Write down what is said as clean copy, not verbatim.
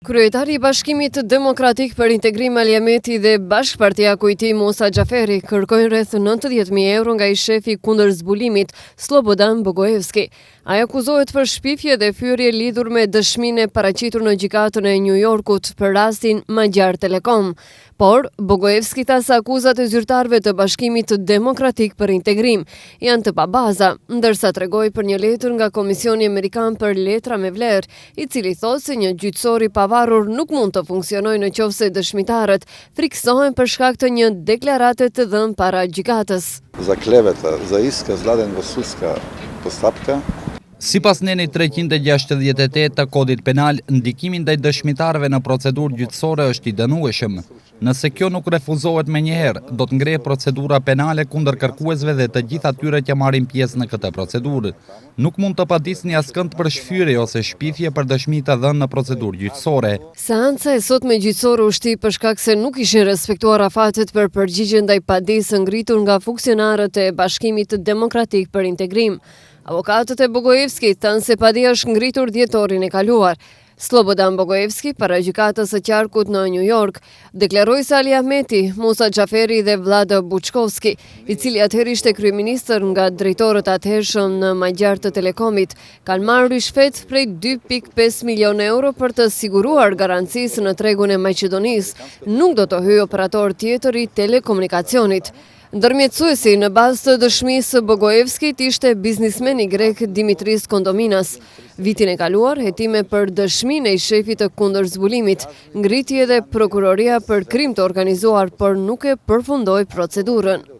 Kryetari i Bashkimit Demokratik për Integrim Ali Ahmeti dhe Bashkëpartia Kujtim Musa Xhaferi kërkojnë rreth 90.000 euro nga i shefi kundër zbulimit Slobodan Bogojevski. Ai akuzohet për shpifje dhe fyrje lidhur me dëshminë e paraqitur në gjykatën e New Yorkut për rastin Magyar Telekom. Por Bogojevski tha se akuzat e zyrtarëve të Bashkimit Demokratik për Integrim janë të pabaza, ndërsa tregoi për një letër nga Komisioni Amerikan për Letra me Vlerë, i cili thotë se një gjyqësor i pavarur nuk mund të funksionojë nëse dëshmitarët friksohen për shkak të një deklarate të dhënë para gjykatës. Za kleveta, za iskaz laden nga sudska postapka. Sipas neni 368 të kodit penal, ndikimi ndaj dëshmitarëve në procedurë gjyqësore është i dënueshëm. Nëse kjo nuk refuzohet menjëherë, do të ngrejë procedura penale kundër kërkuesve dhe të gjithë atyre që marrin pjesë në këtë procedurë. Nuk mund të padisni askënd për shfyrje ose shpifje për dëshmi të dhënë në procedurë gjyqësore. Seanca e sotme gjyqësore u shtyp për shkak se nuk ishin respektuar afatet për përgjigje ndaj padisë ngritur nga funksionarët e Bashkimit Demokratik për Integrim. Avokatët e Bogojevski thënë se padia është ngritur dhjetorin e kaluar. Slobodan Bogojevski, para gjykatës së qarkut në New York, deklaroi se Ali Ahmeti, Musa Xhaferi dhe Vlado Buçkovski, i cili atëherë ishte kryeministër nga drejtorët atëhershëm në Magyar të Telekomit, kanë marrë rishfet prej 2.5 milion euro për të siguruar garancisë në tregun e Maqedonisë, nuk do të hyjë operator tjetër i telekomunikacionit. Ndërmjetësuesi në bazë të dëshmisë së Bogojevskit ishte biznismeni grek Dimitris Kondominas. Vitin e kaluar, hetime për dëshminë e i shefit të kundër zbulimit, ngriti edhe prokuroria për krim të organizuar, por nuk e përfundoi procedurën.